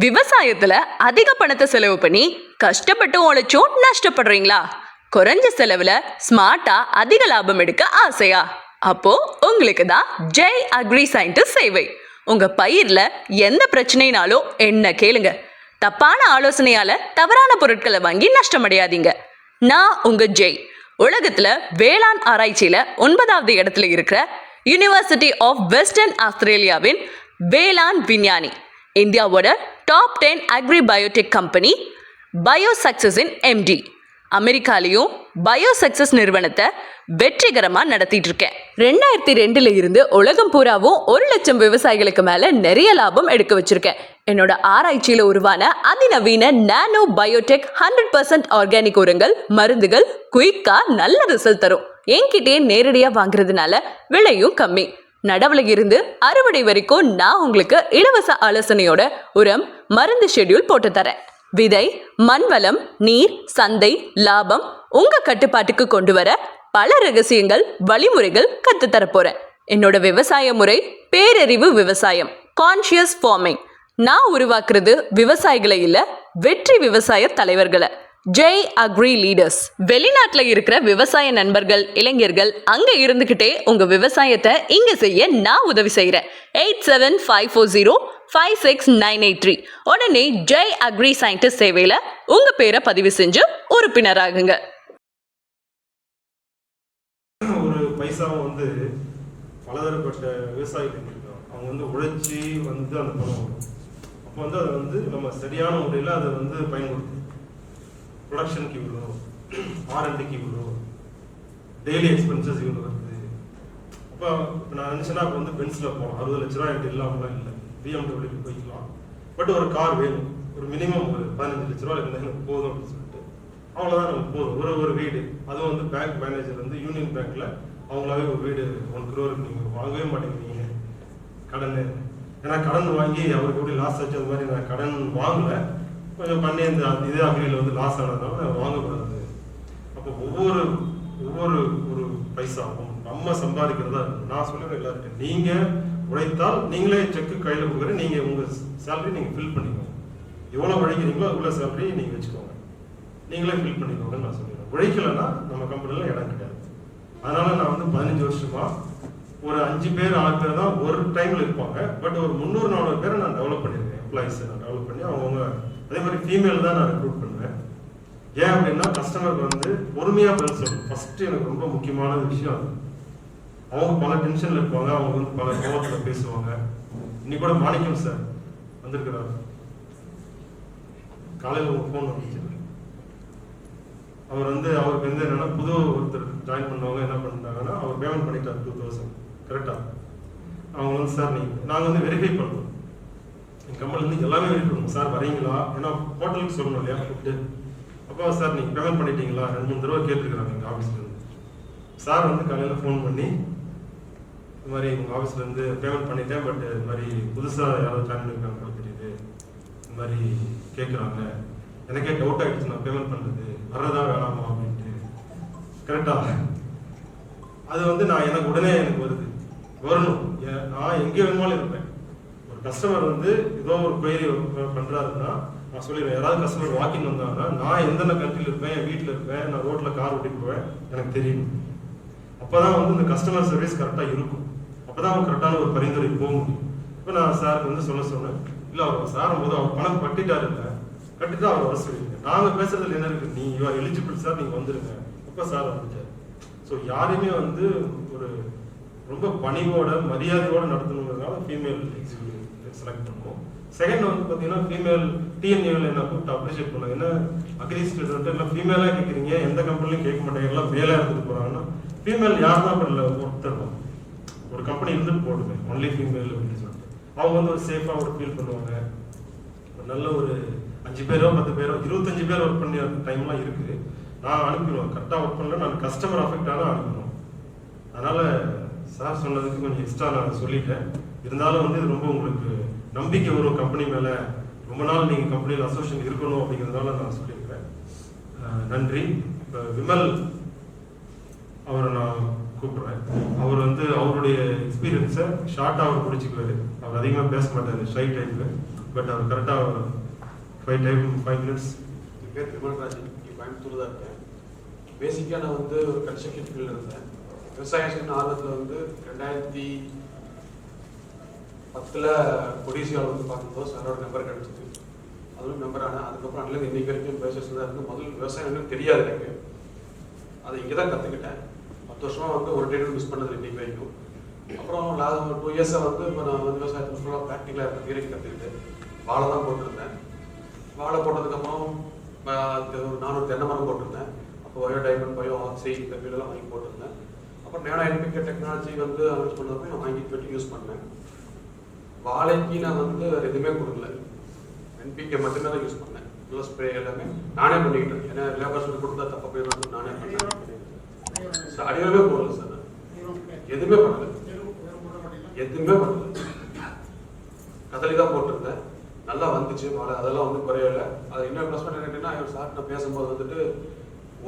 விவசாயத்துல அதிக பணத்தை செலவு பண்ணி கஷ்டப்பட்டு உழைச்சும் நஷ்டப்படுறீங்களா? குறைஞ்ச செலவுல ஸ்மார்ட்டா அதிக லாபம் எடுக்க ஆசையா? அப்போ உங்களுக்கு தான் ஜெய் அக்ரி சயின்டிஸ்ட் சேவை. உங்க பயிர்ல எந்த பிரச்சனைனாலும் என்ன கேளுங்க. தப்பான ஆலோசனையால தவறான பொருட்களை வாங்கி நஷ்டமடையாதீங்க. நான் உங்க ஜெய். உலகத்துல வேளாண் ஆராய்ச்சியில 9வது இடத்துல இருக்கிற யூனிவர்சிட்டி ஆஃப் வெஸ்டர்ன் ஆஸ்திரேலியாவின் வேளாண் விஞ்ஞானி. இந்தியாவோட டாப் 10 அக்ரி பயோடெக் கம்பெனி பயோசக்சஸின் எம்டி. அமெரிக்காலையும் பயோசக்சஸ் நிறுவனத்தை வெற்றிகரமாக நடத்திட்டு இருக்கேன். 2002 இருந்து உலகம் பூராவும் 1 லட்சம் விவசாயிகளுக்கு மேல நிறைய லாபம் எடுக்க வச்சிருக்கேன். என்னோட ஆராய்ச்சியில உருவான அதிநவீன நானோ பயோடெக் 100% ஆர்கானிக் உரங்கள், மருந்துகள் குயிக்கா நல்ல ரிசல்ட் தரும். என்கிட்டயே நேரடியா வாங்குறதுனால விலையும் கம்மி. நடவுல இருந்து அறுவடை வரைக்கும் நான் உங்களுக்கு இலவச ஆலோசனையோட உரம், மருந்து ஷெட்யூல் போட்டு தரேன். விதை, மண்வளம், நீர், சந்தை, லாபம் உங்க கட்டுப்பாட்டுக்கு கொண்டு வர பல ரகசியங்கள், வழிமுறைகள் கத்துத்தர போறேன். என்னோட விவசாய முறை பேரறிவு விவசாயம், கான்ஷியஸ் ஃபார்மிங். நான் உருவாக்குறது விவசாயிகளை இல்ல, வெற்றி விவசாய தலைவர்களை. Jai agri leaders. வெளிநாட்டுல இருக்கிற விவசாய நண்பர்கள், இளைஞர்கள் அங்க இருந்துகிட்டே உங்க விவசாயத்தை இங்க செய்ய நான் உதவி செய்யறேன். 8754056983. உடனே ஜெய் அக்ரி சயின்டிஸ்ட் சேவையில உங்க பேரை பதிவு செஞ்சு உறுப்பினராகுங்க. ஒரு பைசாவை பலதரப்பட்ட விவசாயிகள் இருக்காங்க. அவங்க உழைச்சி அந்த பணம் வரும். அப்போ அதை நம்ம சரியான முறையில் அதை பயன்படுத்தணும். ப்ரொடக்ஷனுக்கு இவ்வளோ, R&Dக்கு இவ்வளோ, டெய்லி எக்ஸ்பென்சஸ் இவ்வளோ வருது. அப்போ நான் நினச்சேன்னா அப்போ பென்ஸில் போகலாம். 60 லட்ச ரூபா என்கிட்ட இல்லாமலாம் இல்லை. BMW போய்க்கலாம். பட் ஒரு கார் வேணும். ஒரு மினிமம் ஒரு 15 லட்ச ரூபா இருந்தால் எனக்கு போதும் அப்படின்னு சொல்லிட்டு அவ்வளோதான் நமக்கு போதும். ஒரு வீடு, அதுவும் பேங்க் மேனேஜர் யூனியன் பேங்க்கில் அவங்களாவே ஒரு வீடு 1 crore நீங்கள் வாங்கவே மாட்டேங்கிறீங்க கடன். ஏன்னா கடன் வாங்கி அவருக்கு எப்படி லாஸ் ஆச்சு, அது மாதிரி நான் கடன் வாங்கலை. கொஞ்சம் பண்ணி இதே அக்ரியில் லாஸ் ஆனதுனால வாங்கக்கூடாது. அப்போ ஒவ்வொரு ஒரு பைசாவும் நம்ம சம்பாதிக்கிறதா இருக்கும். நான் சொல்லுவேன் எல்லாருக்கும், நீங்கள் உழைத்தால் நீங்களே செக்கு கையில் கொடுக்குறேன். நீங்கள் உங்கள் சேலரி நீங்கள் ஃபில் பண்ணிக்கோங்க. எவ்வளோ உழைக்கிறீங்களோ அதுக்குள்ள சேலரி நீங்கள் வச்சுக்கோங்க, நீங்களே ஃபில் பண்ணிக்கோங்கன்னு நான் சொல்லிடுவேன். உழைக்கலைன்னா நம்ம கம்பெனியில் இடம் கிடையாது. அதனால் நான் 15 வருஷமா ஒரு 5 பேர் 6 பேர் தான் ஒரு டைமில் இருப்பாங்க. பட் ஒரு 300-400 பேரை நான் டெவலப் பண்ணியிருக்கேன். எம்ப்ளாயிஸை நான் டெவலப் பண்ணி அவங்கவுங்க அதே மாதிரி ஃபீமேல் தான் நான் ரெக்ரூட் பண்ணுவேன். ஏன் அப்படின்னா கஸ்டமருக்கு பொறுமையாக பதில் சொல்லணும். ஃபஸ்ட்டு எனக்கு ரொம்ப முக்கியமான விஷயம் அது. அவங்க பல டென்ஷனில் இருப்பாங்க. அவங்க பல கோவத்தில் பேசுவாங்க. இன்னைக்கு கூட மாணிக்கம் சார் வந்திருக்கிறார். காலையில் ஒரு ஃபோன் வந்துச்சு. அவர் அவருக்கு என்னன்னா புது ஒருத்தர் ஜாயின் பண்ணவங்க என்ன பண்ணிட்டாங்கன்னா அவர் பேமெண்ட் பண்ணிட்டார் 2000 கரெக்டாக. அவங்க சார் நாங்கள் வெரிஃபை பண்ணுறோம். எங்கள் கம்பெனிலேருந்து எல்லாமே வெயிட் பண்ணுவோம். சார் வரீங்களா, ஏன்னா ஹோட்டலுக்கு சொல்லணும் இல்லையா ஃபுட்டு. அப்போ சார் நீங்கள் பேமெண்ட் பண்ணிட்டீங்களா, 2-3 தடவை கேட்டுருக்குறாங்க எங்கள் ஆஃபீஸ்லேருந்து. சார் காலையில் ஃபோன் பண்ணி இது மாதிரி உங்கள் ஆஃபீஸ்லேருந்து பேமெண்ட் பண்ணிட்டேன், பட் இது மாதிரி புதுசாக யாராவது ஜாயின் பண்ணியிருக்காங்க போல தெரியுது, இந்த மாதிரி கேட்குறாங்க. எனக்கே டவுட் ஆகிடுச்சு நான் பேமெண்ட் பண்ணுறது வர்றதா வேணாமா அப்படின்ட்டு. கரெக்டாக அது நான் எனக்கு உடனே வருது, வரணும். நான் எங்கே வேணுமாலும் இருப்பேன். கஸ்டமர் ஏதோ ஒரு கொயரி பண்றாருன்னா நான் சொல்லிடுவேன். யாராவது கஸ்டமர் வாக்கிங் வந்தாங்கன்னா நான் எந்தெந்த கண்ட்ரியில் இருப்பேன், என் வீட்டில் இருப்பேன், நான் ரோட்டில் கார் ஓட்டி போவேன், எனக்கு தெரியும். அப்போதான் இந்த கஸ்டமர் சர்வீஸ் கரெக்டாக இருக்கும். அப்போதான் அவங்க கரெக்டான ஒரு பரிந்துரை போக முடியும். இப்போ நான் சாருக்கு சொன்னேன், இல்லை அவர் சார் போது அவர் பணம் கட்டிட்டாரு, இல்லை கட்டிட்டு அவர் வர சொல்லியிருக்கேன். நாங்கள் பேசுறதுல என்ன இருக்கு, நீ யூஆர் எலிஜிபிள் சார், நீங்கள் வந்துருங்க. அப்போ சார் வந்துட்டார். ஸோ யாரையுமே ஒரு ரொம்ப பணிவோட மரியாதையோடு நடத்தணுங்கிறதுனால ஃபீமேல் எக்ஸிக்யூட்டிவ் செலக்ட் பண்ணுவோம். செகண்ட் பார்த்தீங்கன்னா ஃபீமேல் டிஎன்ஏவில் என்ன கூப்பிட்டு அப்ரிஷியேட் பண்ணுவாங்க. என்ன அக்ரி ஸ்டூடெண்ட் எல்லாம் ஃபீமேலாக கேட்குறீங்க, எந்த கம்பெனிலையும் கேட்க மாட்டாங்க, எல்லாம் மேலாக எடுத்துகிட்டு போகிறாங்கன்னா ஃபீமேல் யார் தான் பண்ணல ஒருத்தர் ஒரு கம்பெனி போடுவேன் ஒன்லி ஃபீமேல் அப்படின்னு சொல்லிட்டு அவங்க ஒரு சேஃபாக ஒரு ஃபீல் பண்ணுவாங்க. ஒரு நல்ல ஒரு 5 பேரோ 10 பேரோ 25 பேர் ஒர்க் பண்ணி டைம்லாம் இருக்குது. நான் அனுப்பிடுவேன். கரெக்டாக ஒர்க் பண்ணல, நான் கஸ்டமர் அஃபெக்ட் ஆனால் அனுப்பிடுவோம். அதனால் சார் சொன்னதுக்கு கொஞ்சம் எக்ஸ்ட்ரா நான் சொல்லிட்டேன். இருந்தாலும் இது ரொம்ப உங்களுக்கு நம்பிக்கை வரும் கம்பெனி மேலே. ரொம்ப நாள் நீங்கள் கம்பெனியில் அசோசியேஷன் இருக்கணும் அப்படிங்கிறதுனால நான் சொல்லியிருக்கிறேன். நன்றி. இப்போ விமல் அவரை நான் கூப்பிடுறேன். அவர் அவருடைய எக்ஸ்பீரியன்ஸை ஷார்ட்டாக அவர் முடிச்சுக்குவார். அவர் அதிகமாக பேச மாட்டார், ஷை டைப்பு. பட் அவர் கரெக்டாக 5 minutes. என் பேர் விமல்ராஜன், கோயம்புத்தூர் தான் இருக்கேன். பேசிக்காக நான் வந்து ஒரு கன்ஸ்ட்ரக்ஷன் ஃபீல்டில் இருந்தேன். விவசாயம் செய்யணும் ஆர்வத்தில் வந்து 2010 ஒடிசியாவில் வந்து பார்க்கும்போது சாரோட நம்பர் கிடச்சிது. அதுவும் நம்பர் ஆனால் அதுக்கப்புறம் அன்னிலேருந்து இன்னைக்கு வரைக்கும் பேசஸ் தான் இருக்குது. முதல் விவசாயம் என்னன்னு தெரியாது எனக்கு. அதை இங்கே தான் கற்றுக்கிட்டேன். 10 வருஷமாக வந்து ஒரு டேட் மிஸ் பண்ணது இன்னைக்கு வரைக்கும். அப்புறம் லாஸ்ட் 2 இயர்ஸாக வந்து இப்போ நான் வந்து விவசாயத்தில் ஃபுல்லாக ப்ராக்டிக்கலாக தியரி கற்றுக்கிட்டு வாழை தான் போட்டிருந்தேன். வாழை போட்டதுக்கப்புறம் ஒரு 400 தென்னை மரம் போட்டிருந்தேன். அப்போ பயோ டைமண்ட், பயோ ஆக்சி இந்த ஃபீல்டெல்லாம் வாங்கி போட்டிருந்தேன். அப்புறம் நேனோ என்பிகே டெக்னாலஜி வந்து அனௌன்ஸ் பண்ணப்போ நான் வாங்கி போய்ட்டு யூஸ் பண்ணேன். வாழைக்கு நான் வந்து எதுவுமே கொடுக்கல, என்பிகே மட்டுமே தான் யூஸ் பண்ணேன். ப்ளஸ் ஸ்ப்ரே எல்லாமே நானே பண்ணிக்கிட்டேன். ஏன்னா லேபர்ஸ் கொடுத்தா தப்ப போய் வந்து நானே பண்ணேன். அடியவே போடல சார், எதுவுமே பண்ணல, எதுவுமே பண்ணல. கதலி தான் போட்டிருந்தேன். நல்லா வந்துச்சு வாழை, அதெல்லாம் வந்து குறையல. அது இன்னொரு ப்ளஸ் பண்ண என்னன்னா, சார் நான் பேசும்போது வந்துட்டு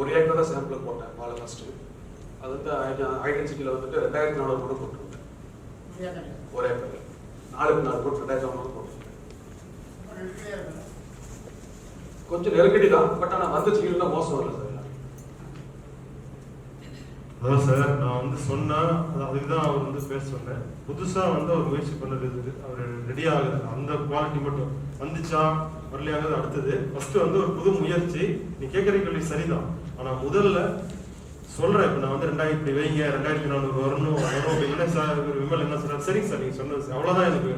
1 ஏக்கர் தான் சாம்பிள் போட்டேன் வாழை ஃபஸ்ட்டு. அது வந்து ஐடென்சிட்டியில் வந்துட்டு 2400 கூட போட்டிருந்தேன். 1 ஏக்கர் 4 போட்டு 2400 போட்டிருந்தேன். கொஞ்சம் நெருக்கடி தான், பட் ஆனால் வந்துச்சு இல்லை மோசம் இல்லை சார். அதான் சார் நான் வந்து சொன்னேன், அதுக்கு தான் அவர் வந்து பேச சொன்னேன். புதுசாக வந்து அவர் முயற்சி பண்ணது அவர் ரெடி ஆகுது, அந்த குவாலிட்டி மட்டும் வந்துச்சா வரலையாகுது அடுத்தது. ஃபர்ஸ்ட் வந்து ஒரு புது முயற்சி. நீ கேட்குற கேள்வி சரிதான், ஆனால் முதல்ல சொல்கிறேன். இப்போ நான் வந்து 2000 இப்படி வைங்க, 2400 வரும் அப்படின்னா சார் விமல் என்ன சொல்கிறார், சரிங்க சார் நீங்கள் சொன்னது அவ்வளோதான் எனக்கு.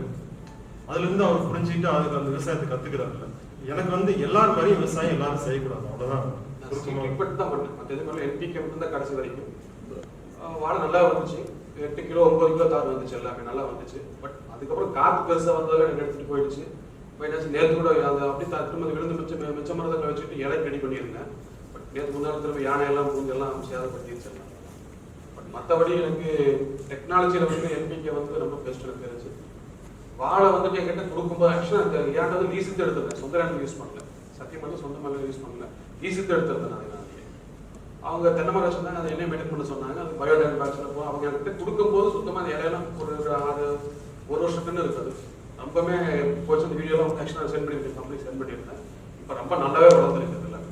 அதுலேருந்து அவர் புரிஞ்சுக்கிட்டு அதுக்கு அந்த விவசாயத்தை கற்றுக்கிறாருல. எனக்கு வந்து எல்லாரும் மாதிரியும் விவசாயம் எல்லாரும் செய்யக்கூடாது, அவ்வளோதான். தான் பண்ணேன், மற்ற எது பண்ணல. என்பிகே மட்டும் தான் கடைசி வரைக்கும். வாழை நல்லா வந்துச்சு, 8 கிலோ 9 கிலோ தார் வந்துச்சு, எல்லாமே நல்லா வந்துச்சு. பட் அதுக்கப்புறம் காற்று பெருசாக வந்ததில் எனக்கு எடுத்துகிட்டு போயிடுச்சு. போயிட்டாச்சு. நேற்று கூட அதை அப்படி திரும்ப விழுந்து மிச்ச மரத்தை வச்சுட்டு இலை ரெடி பண்ணியிருந்தேன். பட் நேற்று முன்னாள் திரும்ப யானையெல்லாம் பூஞ்செல்லாம் சேதப்படுத்திடுச்சு. பட் மற்றபடி எனக்கு டெக்னாலஜியில் வந்து என்பிகே வந்து ரொம்ப பெஸ்ட் எனக்கு தெரிஞ்சு. வாழை வந்துட்டு என்கிட்ட கொடுக்கும்போது ஆக்சுவலாக எனக்கு ஏன்டா வந்து லீஸுக்கு எடுத்துருந்தேன், சொந்த நேரம் யூஸ் பண்ணல. சத்தியம் வந்து சொந்த மேலே யூஸ் பண்ணல, லீஸுக்கு எடுத்துருந்தேன். நான் அவங்க தென்னை மரம் வச்சுருந்தாங்க, அதை என்ன மெயின்டைன் பண்ண சொன்னாங்க. அது பயோடைன் பேக்ஸில் போய் அவங்க என்கிட்ட கொடுக்கும்போது சுத்தமாக அந்த இலையெல்லாம் ஒரு 1 வருஷத்துன்னு இருக்குது. ரொம்பவே போச்சு. அந்த வீடியோலாம் ஆக்சுவலாக சென்ட் பண்ணியிருக்கேன், கம்பெனி சென்ட் பண்ணியிருந்தேன். இப்போ ரொம்ப நல்லாவே வளர்ந்துருக்கு. இதில்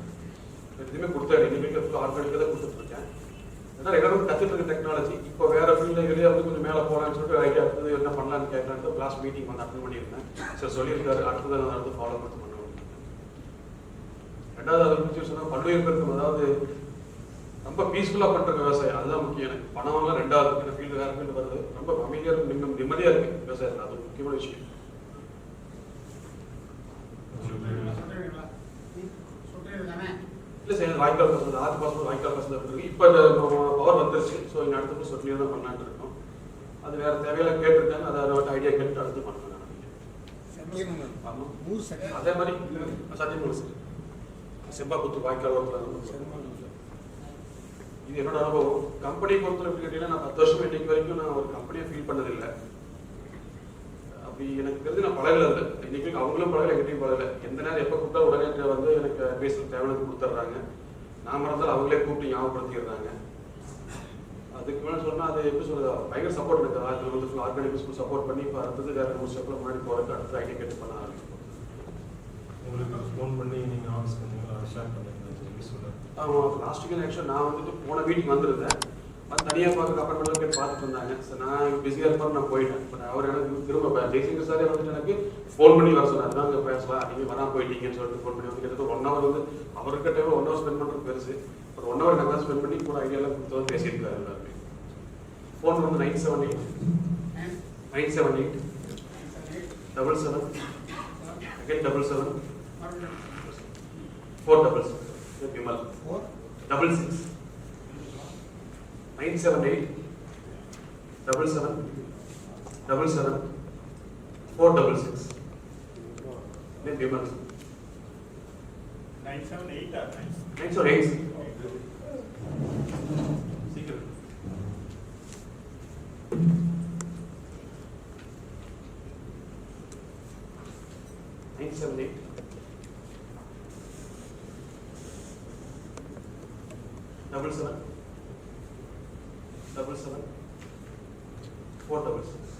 எதுவுமே கொடுத்தேன், இனிமேல் ஆர்கானிக்காக தான் கொடுத்துட்ருக்கேன். ஏன்னா ரெகுலராக கற்றுட்டு இருக்க டெக்னாலஜி. இப்போ வேறு ஃபீல்டில் வெளியே வந்து கொஞ்சம் மேலே போகலான்னு சொல்லிட்டு ஐடியா இருக்குது, என்ன பண்ணலான்னு கேட்கலான்ட்டு கிளாஸ் மீட்டிங் வந்து அட்டன் பண்ணியிருந்தேன். சரி சொல்லியிருக்காரு, அடுத்தது நான் வந்து ஃபாலோ பண்ண பண்ணுவேன். ரெண்டாவது அதை பற்றி சொன்னால் பல்வேறு பேருக்கும், அதாவது ரொம்ப பீஸ்ஃபுல்லாக பண்ணுற விவசாயம் அதுதான் முக்கியம். எனக்கு பணம்லாம் ரெண்டாவது, இந்த ஃபீல்டு வேறு ஃபீல்டு வருது. ரொம்ப அமைதியாக இருக்கு, நிம்மதியாக இருக்குது விவசாயத்தில். அது முக்கியமான விஷயம். இல்லை சார், வாய்க்கால் பசங்க ஆற்று பாசம் வாய்க்கால் பசங்க இருக்கு. இப்போ பவர் வந்துருச்சு. ஸோ இங்கே அடுத்து சொட்டு தான் பண்ணலான்னு இருக்கோம். அது வேறு தேவையெல்லாம் கேட்டிருக்காங்க, அதை ஐடியா கேட்டு அடுத்து பண்ணலாம். ஆமாம், அதே மாதிரி சத்தியமூலம் சார், செம்பாபுத்தூர் வாய்க்கால் ஓரத்தில் இது என்னோட அனுபவம். கம்பெனியை பொறுத்தவரை எப்படி கேட்டீங்கன்னா, நான் 10 வருஷம் இன்னைக்கு வரைக்கும் நான் ஒரு கம்பெனியை ஃபீல் பண்ணதில்லை. அப்படி எனக்கு தெரிஞ்சு நான் பழகல இல்லை. இன்னைக்கு அவங்களும் பழகல, எங்கிட்டையும் பழகல. எந்த நேரம் எப்போ கூப்பிட்டா உடனே வந்து எனக்கு பேசுறது தேவையான கொடுத்துட்றாங்க. நான் மறந்தாலும் அவங்களே கூப்பிட்டு ஞாபகப்படுத்திடுறாங்க. அதுக்கு மேலே சொன்னால் அது எப்படி சொல்றது, பயங்கர சப்போர்ட் இருக்குது. ஆர்கானிக் பிஸ்னஸ் சப்போர்ட் பண்ணி இப்போ அடுத்தது வேறு 3 ஸ்டெப்பில் முன்னாடி போகிறதுக்கு அடுத்த ஐடியா கேட்டு பண்ண ஆரம்பிக்கும். உங்களுக்கு ஃபோன் பண்ணி நீங்கள் ஆஃபீஸ் பண்ணீங்களா, ஷேர் பண்ணுறீங்களா? ஆமாம், லாஸ்ட் வீக் ஆக்சுவலாக நான் வந்துட்டு போன வீட்டுக்கு வந்திருந்தேன். அது தனியாக பார்க்க அப்பார்ட்மெண்ட்டில் போய் பார்த்துட்டு இருந்தாங்க. சார் நான் பிஸியாக இருப்பேன், நான் போயிட்டேன். இப்போ அவர் எனக்கு திரும்ப ஜெய்சங்கர் சாரே வந்துட்டு எனக்கு ஃபோன் பண்ணி வர சொன்னார், அங்கே பேசலாம், நீங்கள் வரா போயிட்டீங்கன்னு சொல்லிட்டு ஃபோன் பண்ணி வந்து கிட்டத்தட்ட 1 hour வந்து அவருக்கு டைம் 1 hour ஸ்பெண்ட் பண்ணுறது பெருசு. ஒரு 1 hour நல்லா ஸ்பெண்ட் பண்ணி கூட ஐடியாலாம் கொடுத்து வந்து பேசியிருக்காரு எல்லாருமே. ஃபோன் வந்து 978 77 again 77 466 விமல் 66 978 77 77 466 விமல் 978 சீக்கிரம் 978 77 77 466